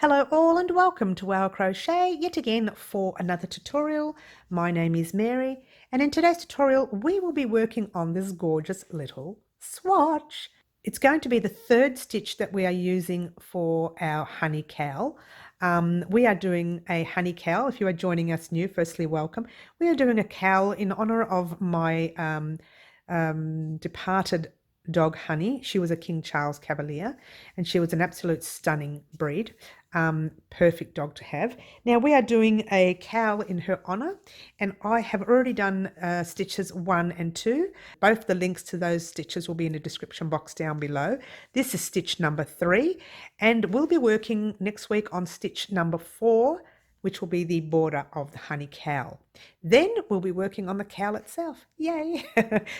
Hello all and welcome to our crochet yet again for another tutorial. My name is Mary and in today's tutorial we will be working on this gorgeous little swatch. It's going to be the third stitch that we are using for our honey cowl. We are doing a honey cowl. If you are joining us new, firstly welcome. We are doing a cowl in honor of my departed dog Honey. She was a King Charles Cavalier and she was an absolute stunning breed. Perfect dog to have. Now we are doing a cowl in her honor and I have already done stitches 1 and 2. Both the links to those stitches will be in the description box down below. This is stitch number 3 and we'll be working next week on stitch number 4, which will be the border of the honey cowl. Then we'll be working on the cowl itself. Yay!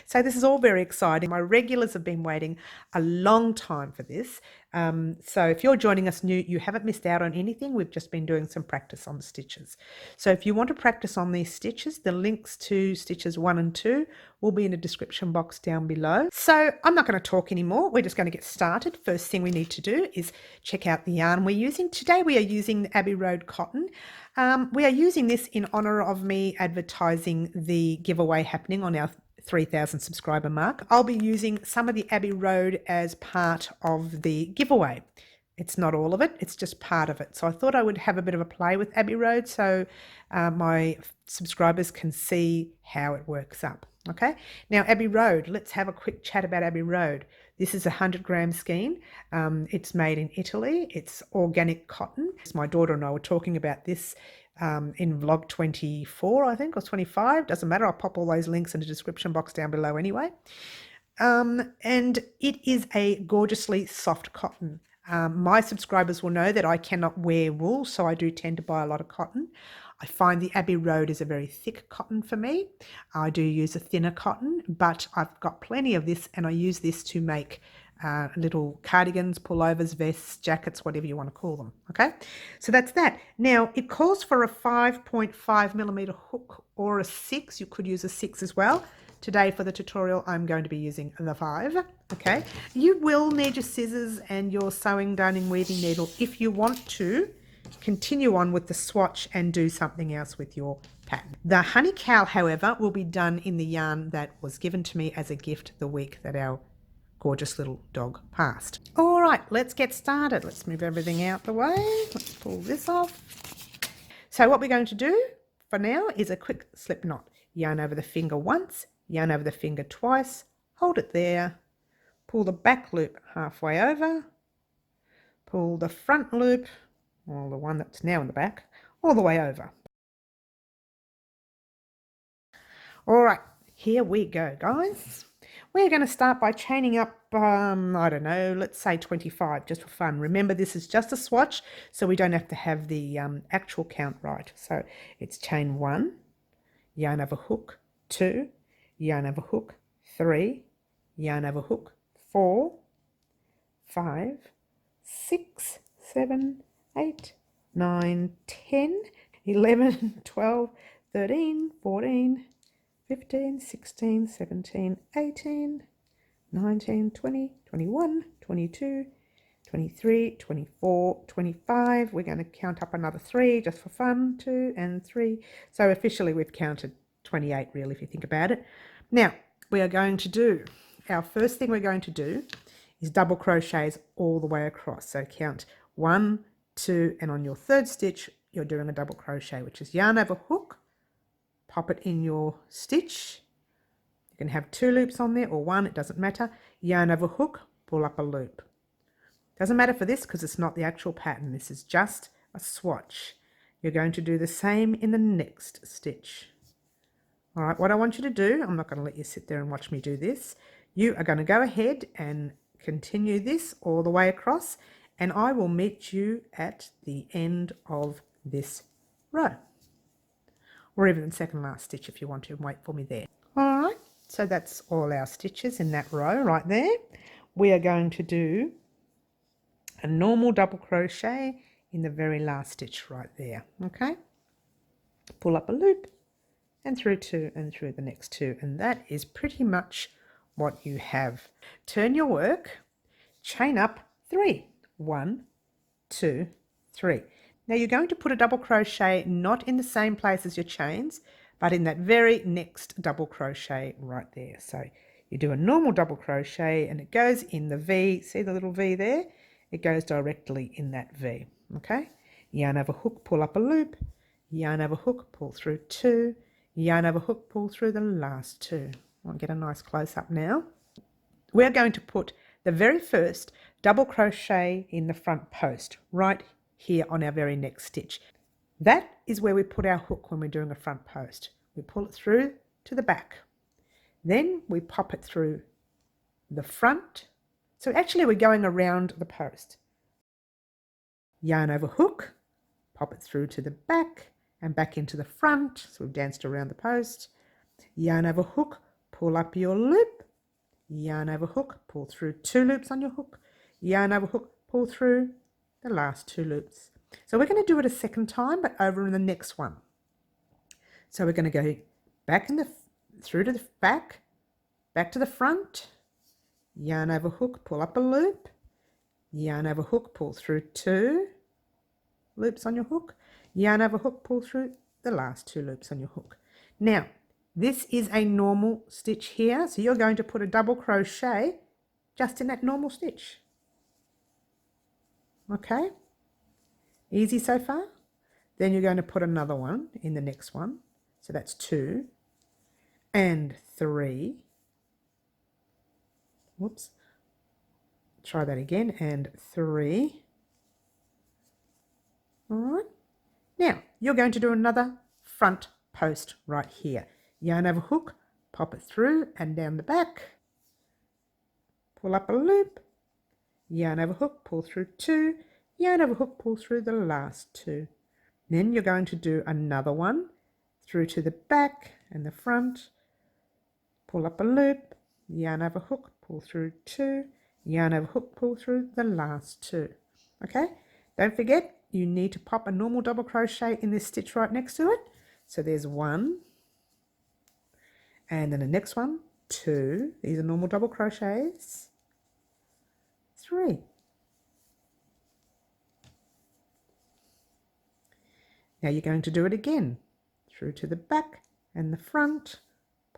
So this is all very exciting. My regulars have been waiting a long time for this. So if you're joining us new, you haven't missed out on anything. We've just been doing some practice on the stitches. So if you want to practice on these stitches, the links to stitches 1 and 2 will be in the description box down below. So I'm not going to talk anymore. We're just going to get started. First thing we need to do is check out the yarn we're using. Today we are using the Abbey Road cotton. We are using this in honor of me advertising the giveaway happening on our 3,000 subscriber mark. I'll be using some of the Abbey Road as part of the giveaway. It's not all of it, it's just part of it. So I thought I would have a bit of a play with Abbey Road so my subscribers can see how it works up. Okay, now Abbey Road, let's have a quick chat about Abbey Road. This is a 100-gram skein. It's made in Italy. It's organic cotton. My daughter and I were talking about this in vlog 24, I think, or 25. Doesn't matter. I'll pop all those links in the description box down below anyway. And it is a gorgeously soft cotton. My subscribers will know that I cannot wear wool, so I do tend to buy a lot of cotton. I find the Abbey Road is a very thick cotton for me. I do use a thinner cotton, but I've got plenty of this and I use this to make little cardigans, pullovers, vests, jackets, whatever you want to call them. Okay, so that's that. Now it calls for a 5.5 millimeter hook or a 6. You could use a 6 as well. Today for the tutorial I'm going to be using the 5. Okay, you will need your scissors and your sewing, darning, weaving needle if you want to continue on with the swatch and do something else with your pattern. The honey cowl, however, will be done in the yarn that was given to me as a gift the week that our gorgeous little dog passed. All right, let's get started. Let's move everything out the way. Let's pull this off. So what we're going to do for now is a quick slip knot. Yarn over the finger once, yarn over the finger twice, hold it there, pull the back loop halfway over, pull the front loop, or the one that's now in the back, all the way over. All right, here we go, guys. We're going to start by chaining up, I don't know, let's say 25, just for fun. Remember, this is just a swatch, so we don't have to have the actual count right. So it's chain 1, yarn over hook, 2, yarn over hook, 3, yarn over hook, 4, 5, 6, 7, 8, 9, 10, 11, 12, 13, 14, 15, 16, 17, 18, 19, 20, 21, 22, 23, 24, 25. We're going to count up another 3 just for fun, 2 and 3. So officially we've counted 28 really if you think about it. Now we are going to do, our first thing we're going to do is double crochets all the way across. So count 1, 2, and on your third stitch you're doing a double crochet, which is yarn over hook, pop it in your stitch. You can have 2 loops on there or 1, it doesn't matter. Yarn over hook, pull up a loop. Doesn't matter for this because it's not the actual pattern. This is just a swatch. You're going to do the same in the next stitch. All right, what I want you to do, I'm not going to let you sit there and watch me do this. You are going to go ahead and continue this all the way across, and I will meet you at the end of this row, or even the second last stitch if you want to, and wait for me there. All right, so that's all our stitches in that row right there. We are going to do a normal double crochet in the very last stitch right there. Okay, pull up a loop and through 2 and through the next 2, and that is pretty much what you have. Turn your work, chain up 3, 1, 2, 3. Now you're going to put a double crochet not in the same place as your chains, but in that very next double crochet right there. So you do a normal double crochet and it goes in the V. See the little V there? It goes directly in that V. Okay? Yarn over hook, pull up a loop, yarn over hook, pull through 2, yarn over hook, pull through the last 2. I'll get a nice close up now. We're going to put the very first double crochet in the front post right here on our very next stitch. That is where we put our hook when we're doing a front post. We pull it through to the back. Then we pop it through the front. So actually we're going around the post. Yarn over hook, pop it through to the back and back into the front. So we've danced around the post. Yarn over hook, pull up your loop. Yarn over hook, pull through 2 loops on your hook. Yarn over hook, pull through the last 2 loops. So we're going to do it a second time, but over in the next one. So we're going to go back through to the back to the front, yarn over hook, pull up a loop, yarn over hook, pull through 2 loops on your hook, yarn over hook, pull through the last 2 loops on your hook. Now, this is a normal stitch here, so you're going to put a double crochet just in that normal stitch. Okay, easy so far? Then you're going to put another one in the next one. So that's 2 and 3. Whoops. Try that again, and 3. All right. Now, you're going to do another front post right here. Yarn over hook, pop it through and down the back. Pull up a loop, yarn over hook, pull through 2, yarn over hook, pull through the last 2. Then you're going to do another one through to the back and the front, pull up a loop, yarn over hook, pull through 2, yarn over hook, pull through the last 2. Okay, don't forget you need to pop a normal double crochet in this stitch right next to it. So there's 1, and then the next one, 2. These are normal double crochets. 3. Now you're going to do it again through to the back and the front,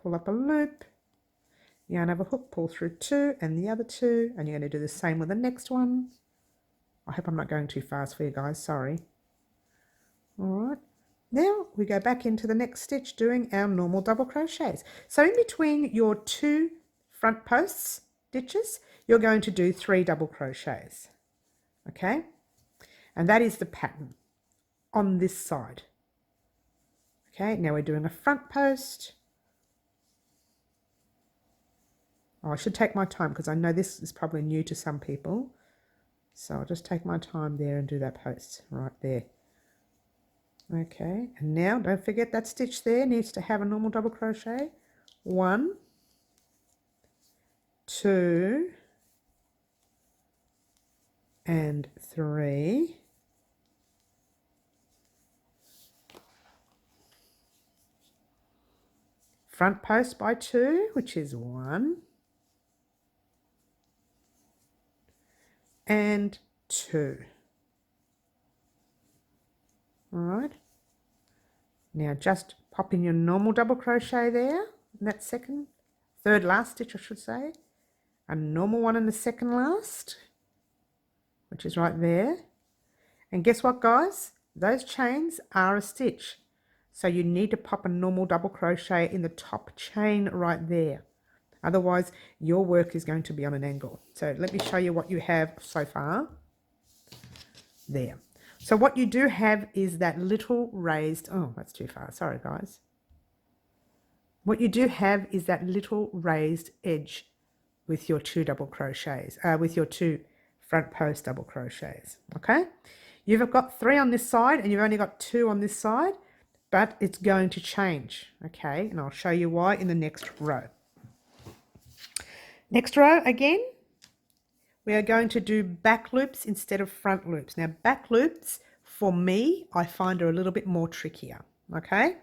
pull up a loop, yarn over hook, pull through 2 and the other 2, and you're going to do the same with the next one. I hope I'm not going too fast for you guys, sorry. All right, now we go back into the next stitch doing our normal double crochets. So in between your 2 front posts stitches, you're going to do 3 double crochets. Okay, and that is the pattern on this side. Okay, now we're doing a front post. Oh, I should take my time because I know this is probably new to some people. So I'll just take my time there and do that post right there. Okay, and now don't forget that stitch there needs to have a normal double crochet. 1, 2, and 3. Front post by 2, which is 1 and 2. All right. Now just pop in your normal double crochet there in that third last stitch, I should say. A normal one in the second last, which is right there. And guess what, guys? Those chains are a stitch. So you need to pop a normal double crochet in the top chain right there. Otherwise, your work is going to be on an angle. So let me show you what you have so far. There. So what you do have is that little raised, oh, that's too far. Sorry, guys. What you do have is that little raised edge with your 2 double crochets, with your 2 front post double crochets. Okay. You've got 3 on this side and you've only got 2 on this side, but it's going to change. Okay. And I'll show you why in the next row. Next row again, we are going to do back loops instead of front loops. Now back loops for me, I find are a little bit more trickier. Okay.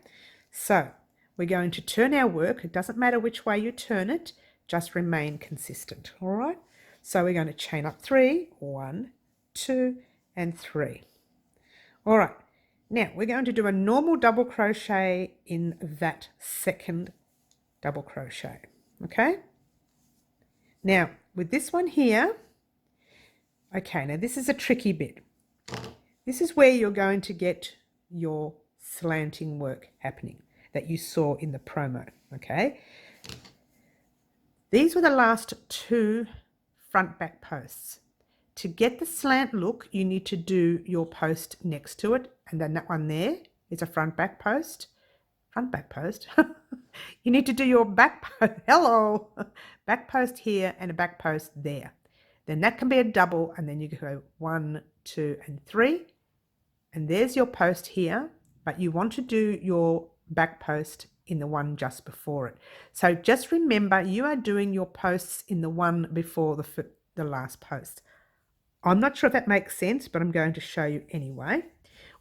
So we're going to turn our work. It doesn't matter which way you turn it, just remain consistent. All right. So we're going to chain up 3, 1, 2, and 3. All right, now we're going to do a normal double crochet in that second double crochet. Okay, now with this one here, okay, now this is a tricky bit. This is where you're going to get your slanting work happening that you saw in the promo. Okay, these were the last two front back posts. To get the slant look, you need to do your post next to it, and then that one there is a front back post. Front back post. You need to do your back post. Hello, back post here and a back post there. Then that can be a double, and then you go 1, 2, and 3, and there's your post here. But you want to do your back post in the one just before it. So just remember, you are doing your posts in the one before the last post. I'm not sure if that makes sense, but I'm going to show you anyway.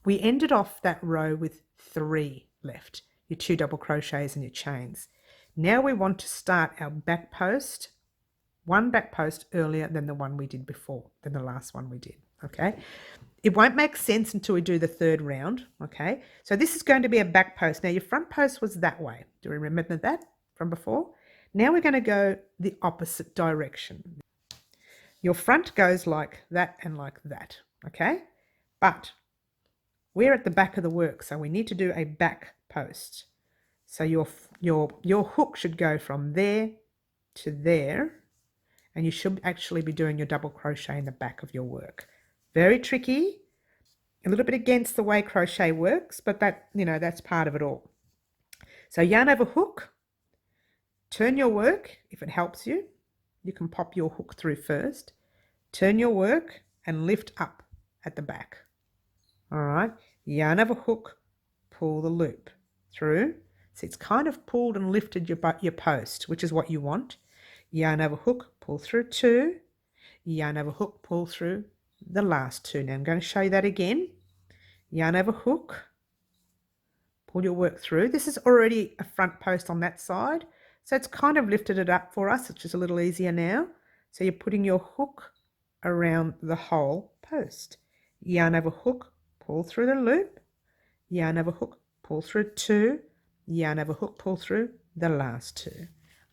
We ended off that row with 3 left, your 2 double crochets and your chains. Now we want to start our back post, one back post earlier than the one we did before, than the last one we did, okay? It won't make sense until we do the third round, okay? So this is going to be a back post. Now your front post was that way. Do you remember that from before? Now we're going to go the opposite direction. Your front goes like that and like that, okay? But we're at the back of the work, so we need to do a back post. So your hook should go from there to there, and you should actually be doing your double crochet in the back of your work. Very tricky, a little bit against the way crochet works, but that, you know, that's part of it all. So yarn over hook, turn your work. If it helps you, you can pop your hook through first, turn your work and lift up at the back. All right, yarn over hook, pull the loop through. So it's kind of pulled and lifted your post, which is what you want. Yarn over hook, pull through 2, yarn over hook, pull through the last 2. Now I'm going to show you that again. Yarn over hook, pull your work through. This is already a front post on that side, so it's kind of lifted it up for us, which is a little easier now. So you're putting your hook around the whole post. Yarn over hook, pull through the loop, yarn over hook, pull through 2, yarn over hook, pull through the last 2.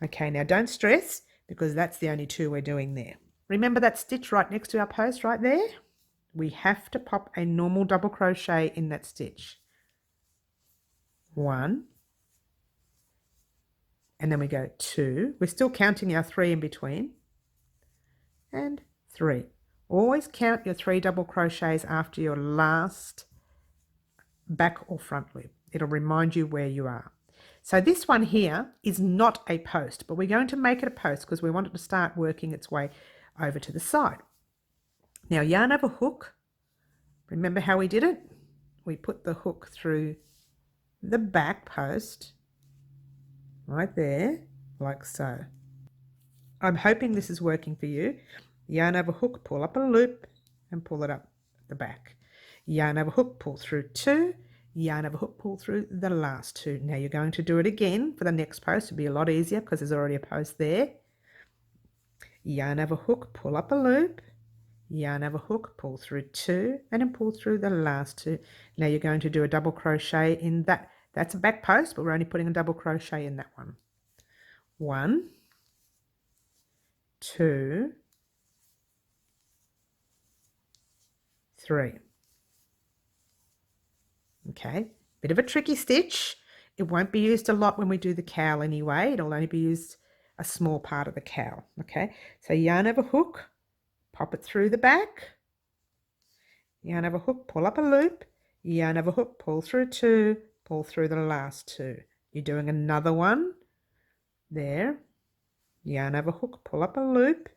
Okay, now don't stress, because that's the only 2 we're doing there. Remember that stitch right next to our post right there? We have to pop a normal double crochet in that stitch. 1, and then we go 2. We're still counting our 3 in between, and 3. Always count your 3 double crochets after your last back or front loop. It'll remind you where you are. So this one here is not a post, but we're going to make it a post because we want it to start working its way over to the side. Now yarn over hook. Remember how we did it? We put the hook through the back post right there, like so. I'm hoping this is working for you. Yarn over hook, pull up a loop and pull it up the back. Yarn over hook, pull through 2, yarn over hook, pull through the last 2. Now you're going to do it again for the next post. It'll be a lot easier because there's already a post there. Yarn over hook, pull up a loop, yarn over hook, pull through 2, and then pull through the last 2. Now you're going to do a double crochet in that. That's a back post, but we're only putting a double crochet in that one. 1, 2, 3. Okay, bit of a tricky stitch. It won't be used a lot when we do the cowl anyway. It'll only be used a small part of the cowl. Okay, so yarn over hook, pop it through the back, yarn over hook, pull up a loop, yarn over hook, pull through 2, pull through the last 2. You're doing another one there, yarn over hook, pull up a loop,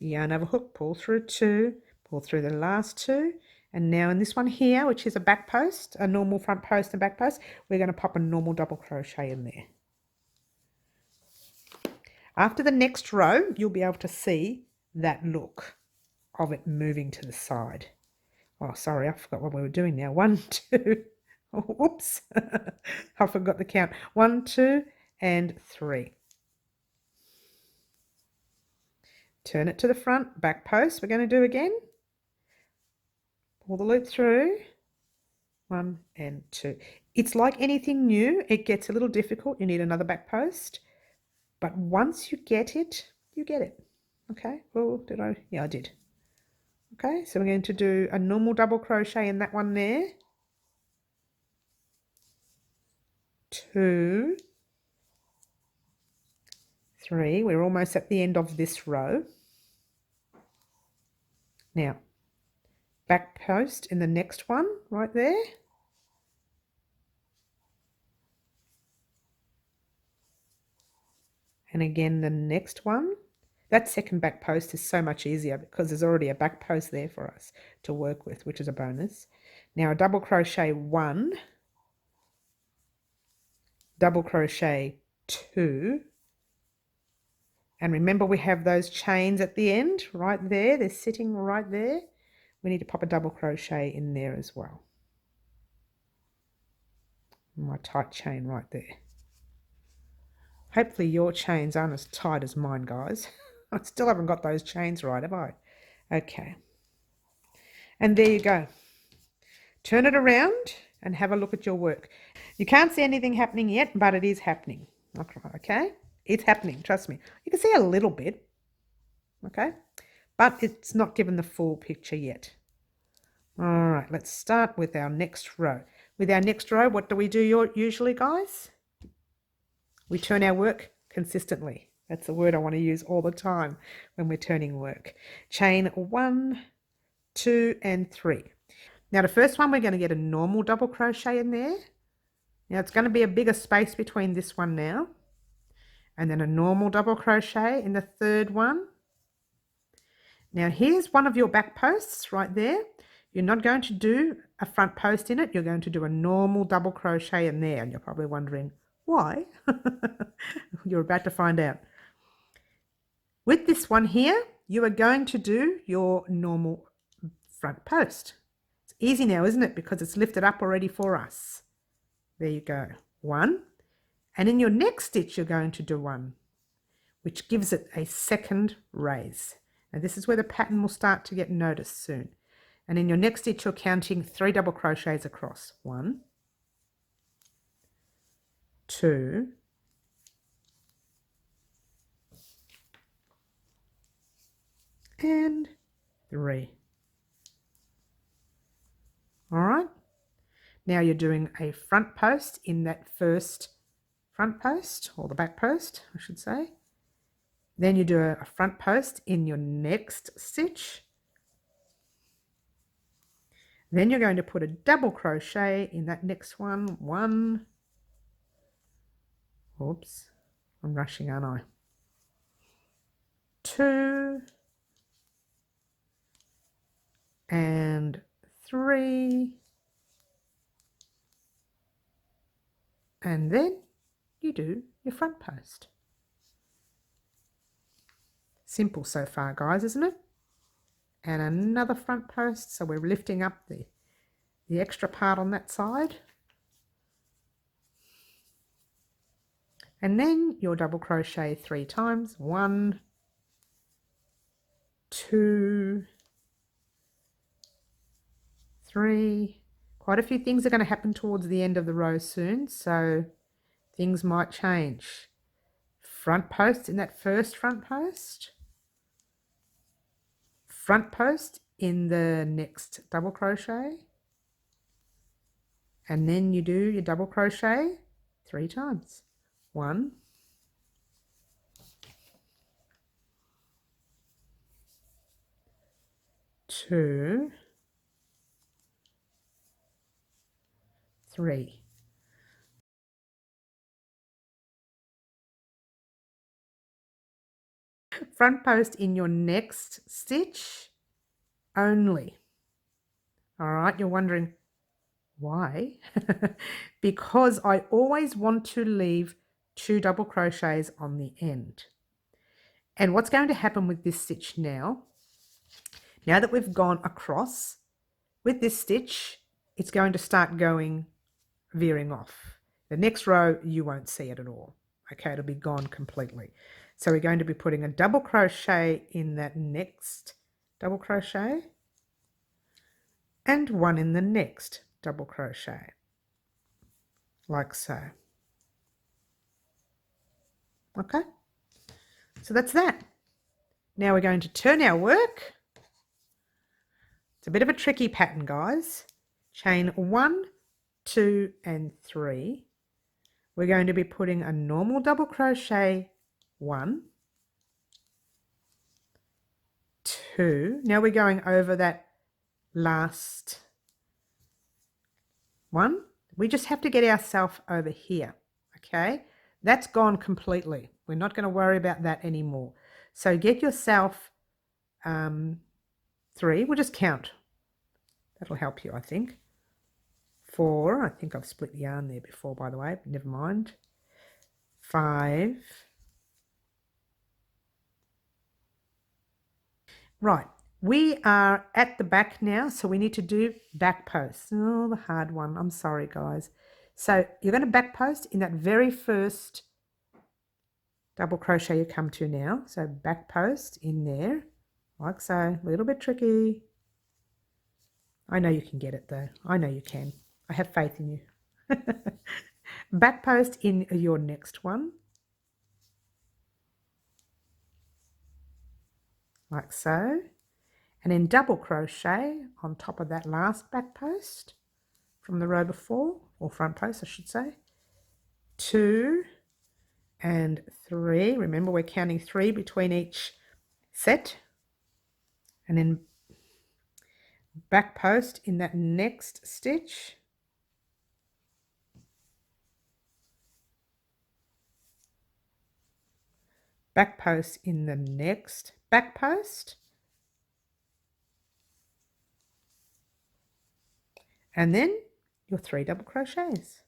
yarn over hook, pull through 2, pull through the last 2. And now in this one here, which is a back post, a normal front post and back post, we're going to pop a normal double crochet in there. After the next row, you'll be able to see that look of it moving to the side. Oh, sorry, I forgot what we were doing now. 1, 2, oh, whoops, I forgot the count. 1, 2, and 3. Turn it to the front, back post we're going to do again. Pull the loop through, 1 and 2. It's like anything new, it gets a little difficult. You need another back post, but once you get it, you get it. Okay, oh, did I? Yeah, I did. Okay, so we're going to do a normal double crochet in that one there. 2, 3. We're almost at the end of this row. Now, back post in the next one right there. And again, the next one. That second back post is so much easier because there's already a back post there for us to work with, which is a bonus. Now, a double crochet 1, double crochet 2, and remember we have those chains at the end right there. They're sitting right there. We need to pop a double crochet in there as well. My tight chain right there. Hopefully your chains aren't as tight as mine, guys. I still haven't got those chains right, have I? Okay. And there you go. Turn it around and have a look at your work. You can't see anything happening yet, but it is happening. Okay? It's happening, trust me. You can see a little bit, okay? But it's not given the full picture yet. All right, let's start with our next row. With our next row, what do we do usually, guys? We turn our work consistently. That's the word I want to use all the time when we're turning work. Chain 1, 2, and 3. Now the first one, we're going to get a normal double crochet in there. Now it's going to be a bigger space between this one now. And then a normal double crochet in the third one. Now here's one of your back posts right there. You're not going to do a front post in it. You're going to do a normal double crochet in there. And you're probably wondering, why? You're about to find out. With this one here, you are going to do your normal front post. It's easy now, isn't it? Because it's lifted up already for us. There you go. 1. And in your next stitch, you're going to do 1, which gives it a second raise. Now this is where the pattern will start to get noticed soon. And in your next stitch, you're counting 3 double crochets across. 1, 2, and 3. All right. Now you're doing a front post in that first front post, or the back post, I should say. Then you do a front post in your next stitch. Then you're going to put a double crochet in that next one. 1. Oops, I'm rushing, aren't I? 2. And 3. And then you do your front post. Simple so far, guys, isn't it? And another front post, so we're lifting up the extra part on that side. And then you'll double crochet 3 times. 1, 2, 3. Quite a few things are going to happen towards the end of the row soon, so things might change. Front post in that first front post. Front post in the next double crochet. And then you do your double crochet 3 times. 1, 2, 3. Front post in your next stitch only. All right, you're wondering why? Because I always want to leave 2 double crochets on the end. And what's going to happen with this stitch now that we've gone across with this stitch, it's going to start veering off. The next row, you won't see it at all. Okay, it'll be gone completely. So we're going to be putting a double crochet in that next double crochet and 1 in the next. double crochet, like so. Okay, so that's that. Now we're going to turn our work. It's a bit of a tricky pattern, guys. Chain 1, 2 and 3. We're going to be putting a normal double crochet 1, 2. Now we're going over that last one. We just have to get ourselves over here, okay? That's gone completely. We're not going to worry about that anymore. So get yourself 3. We'll just count. That'll help you, I think. 4. I think I've split the yarn there before, by the way. Never mind. 5. Right. We are at the back now, so we need to do back posts. Oh, the hard one. I'm sorry, guys. So you're going to back post in that very first double crochet you come to now. So back post in there, like so. A little bit tricky. I know you can get it though. I know you can. I have faith in you. Back post in your next one, like so. And then double crochet on top of that last back post from the row before, or front post I should say. 2 and 3. Remember, we're counting 3 between each set. And then back post in that next stitch. Back post in the next back post. And then your 3 double crochets.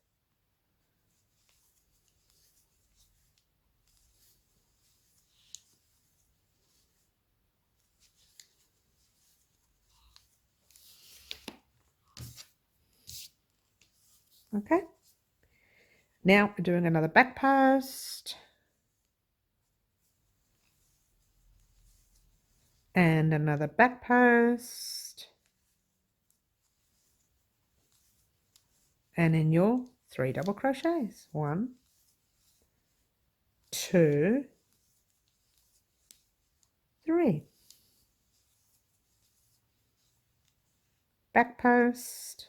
Okay. Now we're doing another back post. And another back post. And in your 3 double crochets. 1, 2, 3. Back post.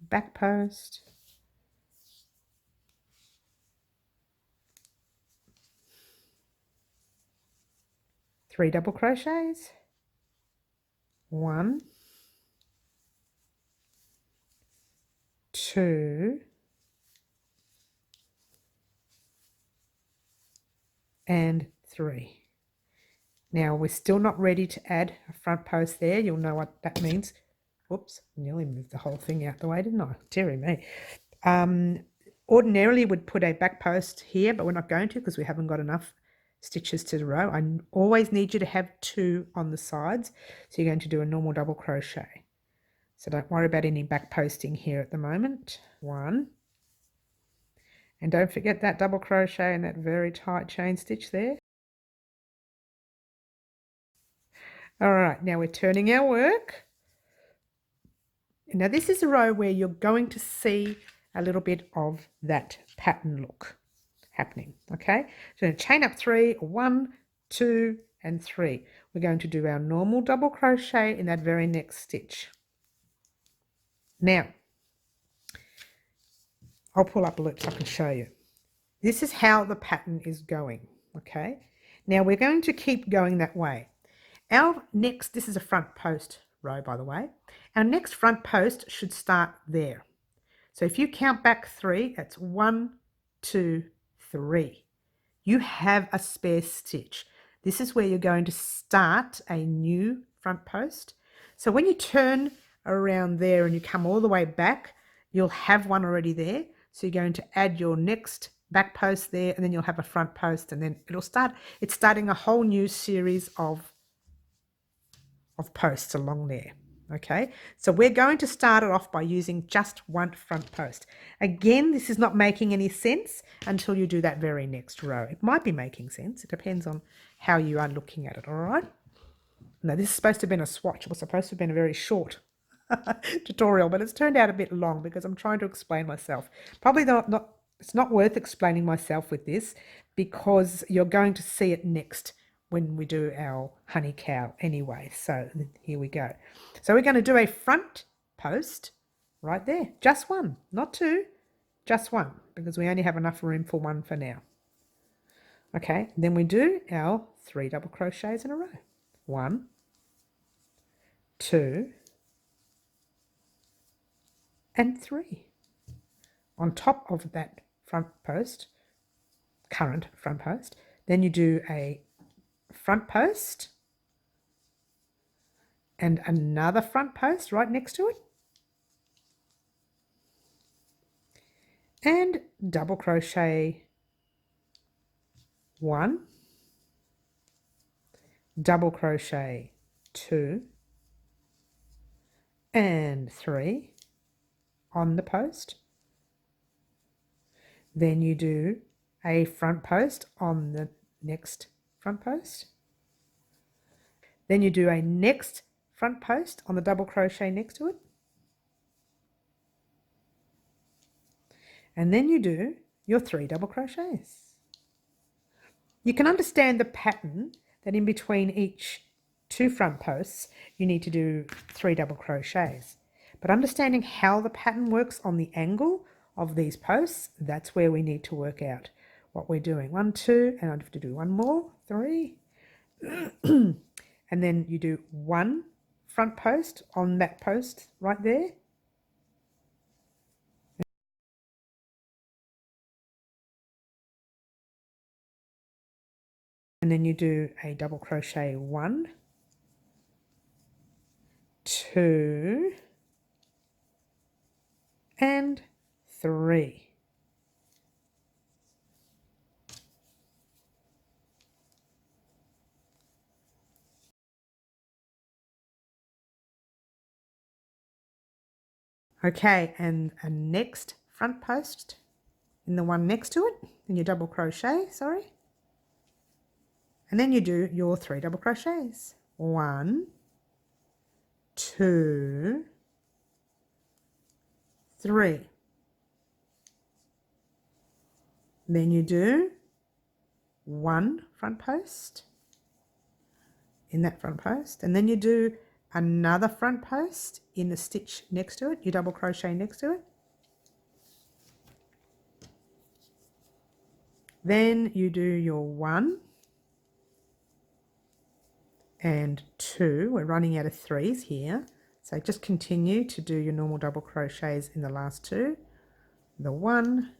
Back post. Three double crochets. 1, 2, and 3. Now we're still not ready to add a front post there. You'll know what that means. Whoops, nearly moved the whole thing out the way, didn't I? Dearie me. Ordinarily would put a back post here, but we're not going to because we haven't got enough stitches to the row. I always need you to have 2 on the sides. So you're going to do a normal double crochet. So don't worry about any back posting here at the moment. 1. And don't forget that double crochet and that very tight chain stitch there. All right, now we're turning our work. Now this is a row where you're going to see a little bit of that pattern look happening, okay? So we're going to chain up 3, 1, 2, and 3. We're going to do our normal double crochet in that very next stitch. Now, I'll pull up a loop so I can show you. This is how the pattern is going, okay? Now we're going to keep going that way. Our next, this is a front post row, by the way. Our next front post should start there. So if you count back 3, that's 1, 2, 3. You have a spare stitch. This is where you're going to start a new front post. So when you turn around there and you come all the way back, you'll have one already there. So you're going to add your next back post there, and then you'll have a front post, and then it'll start, it's starting a whole new series of posts along there. Okay, so we're going to start it off by using just one front post. Again, this is not making any sense until you do that very next row. It might be making sense. It depends on how you are looking at it, all right? Now, this is supposed to have been a swatch. It was supposed to have been a very short tutorial, but it's turned out a bit long because I'm trying to explain myself. Probably it's not worth explaining myself with this because you're going to see it next when we do our honey cow anyway. So here we go. So we're going to do a front post right there. Just one, not two, just one, because we only have enough room for one for now. Okay, then we do our 3 double crochets in a row. 1, 2, and 3. On top of that front post, current front post, then you do a front post and another front post right next to it, and double crochet 1, double crochet 2 and 3 on the post. Then you do a front post on the next front post. Then you do a next front post on the double crochet next to it. And then you do your 3 double crochets. You can understand the pattern that in between each 2 front posts, you need to do 3 double crochets. But understanding how the pattern works on the angle of these posts, that's where we need to work out what we're doing. 1, 2, and I have to do one more, 3. And then you do 1 front post on that post right there. And then you do a double crochet 1, 2, and 3. Okay, and a next front post in the one next to it, and you double crochet, sorry. And then you do your 3 double crochets. 1, 2, 3. Then you do 1 front post in that front post, and then you do another front post in the stitch next to it. You double crochet next to it. Then you do your 1 and 2. We're running out of 3s here, so just continue to do your normal double crochets in the last 2, the 1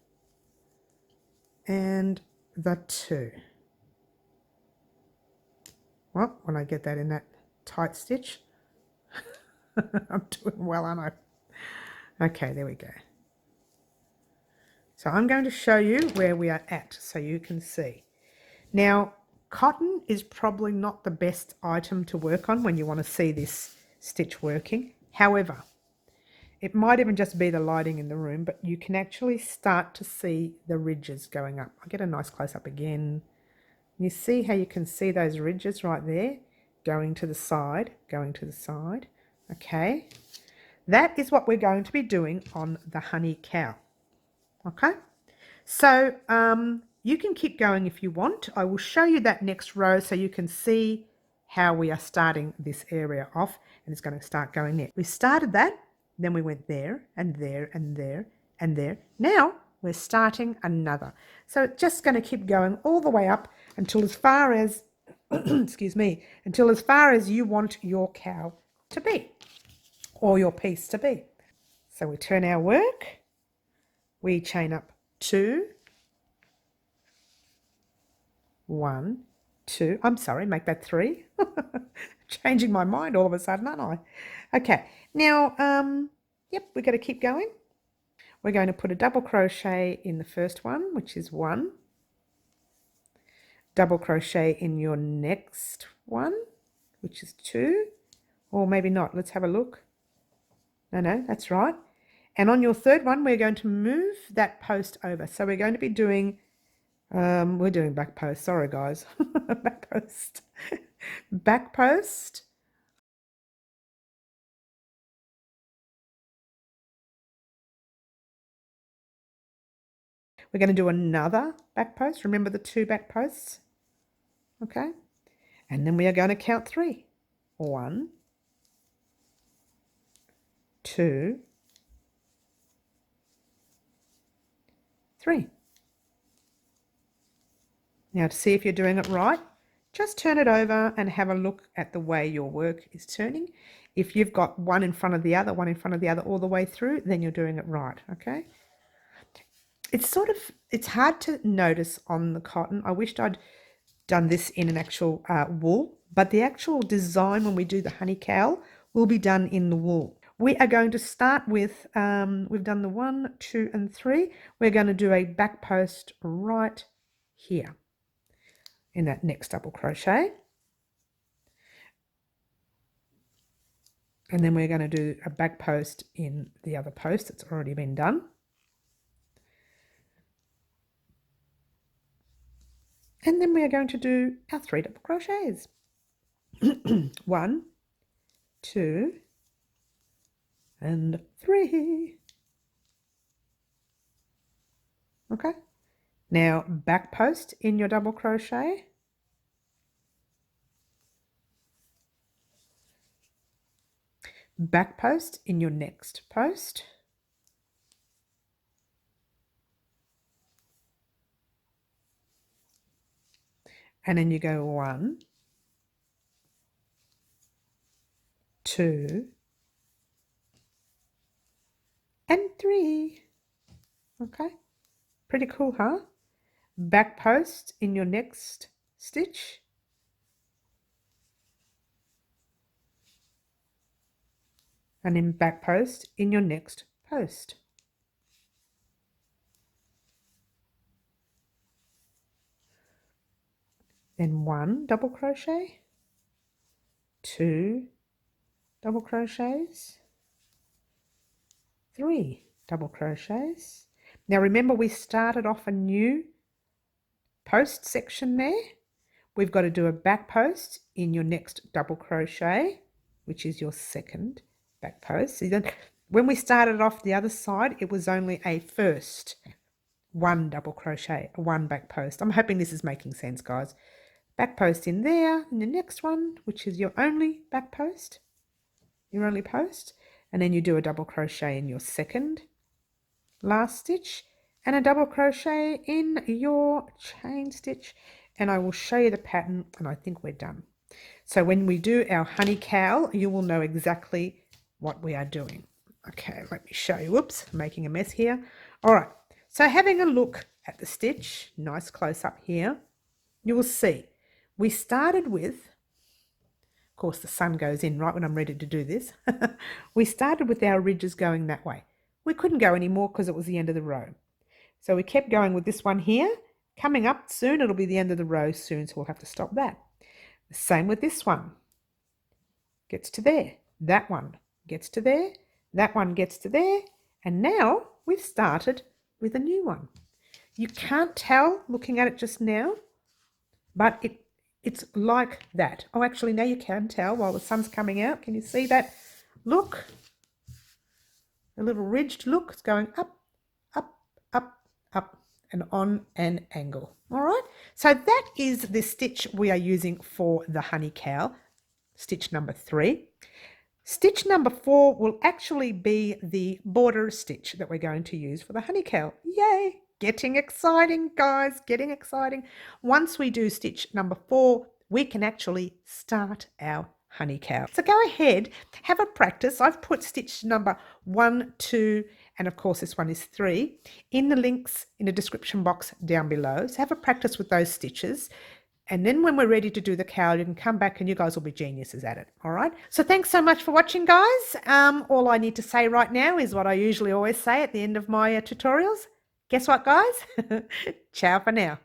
and the 2. Well, when I get that in that tight stitch, I'm doing well, aren't I? Okay, there we go. So I'm going to show you where we are at so you can see. Now, cotton is probably not the best item to work on when you want to see this stitch working. However, it might even just be the lighting in the room, but you can actually start to see the ridges going up. I'll get a nice close-up again. You see how you can see those ridges right there going to the side, going to the side. Okay, that is what we're going to be doing on the honey cow. Okay, so you can keep going if you want. I will show you that next row so you can see how we are starting this area off, and it's going to start going there. We started that, then we went there and there and there and there. Now we're starting another. So it's just going to keep going all the way up until as far as, excuse me, until as far as you want your cow to be or your piece to be. So we turn our work, we chain up 2, 1, 2, I'm sorry, make that 3. Changing my mind all of a sudden, aren't I? Okay, now, yep, we're going to keep going. We're going to put a double crochet in the first one, which is 1. Double crochet in your next one, which is 2. Or maybe not. Let's have a look. No, that's right. And on your third one, we're going to move that post over. So we're going to be doing, we're doing back post. Sorry, guys. Back post. Back post. We're going to do another back post. Remember the 2 back posts? Okay. And then we are going to count 3. 1, 2, 3. Now to see if you're doing it right, just turn it over and have a look at the way your work is turning. If you've got one in front of the other, one in front of the other all the way through, then you're doing it right, okay? It's hard to notice on the cotton. I wished I'd done this in an actual wool, but the actual design when we do the honey cowl will be done in the wool. We are going to start with, we've done the 1, 2, and 3. We're going to do a back post right here in that next double crochet. And then we're going to do a back post in the other post that's already been done. And then we are going to do our 3 double crochets. 1, 2, and 3. Okay. Now back post in your double crochet. Back post in your next post. And then you go 1, 2, and 3. Okay, pretty cool, huh? Back post in your next stitch. And then back post in your next post. Then 1 double crochet, 2 double crochets, 3 double crochets. Now remember, we started off a new post section there. We've got to do a back post in your next double crochet, which is your second back post. So then, when we started off the other side, it was only a first 1 double crochet, 1 back post. I'm hoping this is making sense, guys. Back post in there, and the next one, which is your only back post, your only post, and then you do a double crochet in your second last stitch and a double crochet in your chain stitch, and I will show you the pattern, and I think we're done. So when we do our honey cowl, you will know exactly what we are doing. Okay, let me show you. Whoops, I'm making a mess here. All right, so having a look at the stitch, nice close up here, you will see we started with, of course the sun goes in right when I'm ready to do this. We started with our ridges going that way. We couldn't go anymore because it was the end of the row. So we kept going with this one here. Coming up soon, it'll be the end of the row soon, so we'll have to stop that. The same with this one. Gets to there. That one gets to there. That one gets to there. And now we've started with a new one. You can't tell looking at it just now, but it's like that. Oh, actually, now you can tell while the sun's coming out. Can you see that look? A little ridged look. It's going up, up, up, up, and on an angle. All right. So that is the stitch we are using for the honey cowl, stitch number 3. Stitch number 4 will actually be the border stitch that we're going to use for the honey cowl. Yay! Getting exciting, guys, getting exciting. Once we do stitch number 4, we can actually start our honey cowl. So go ahead, have a practice. I've put stitch number 1, 2, and of course this one is 3 in the links in the description box down below. So have a practice with those stitches. And then when we're ready to do the cowl, you can come back and you guys will be geniuses at it. All right. So thanks so much for watching, guys. All I need to say right now is what I usually always say at the end of my tutorials. Guess what, guys? Ciao for now.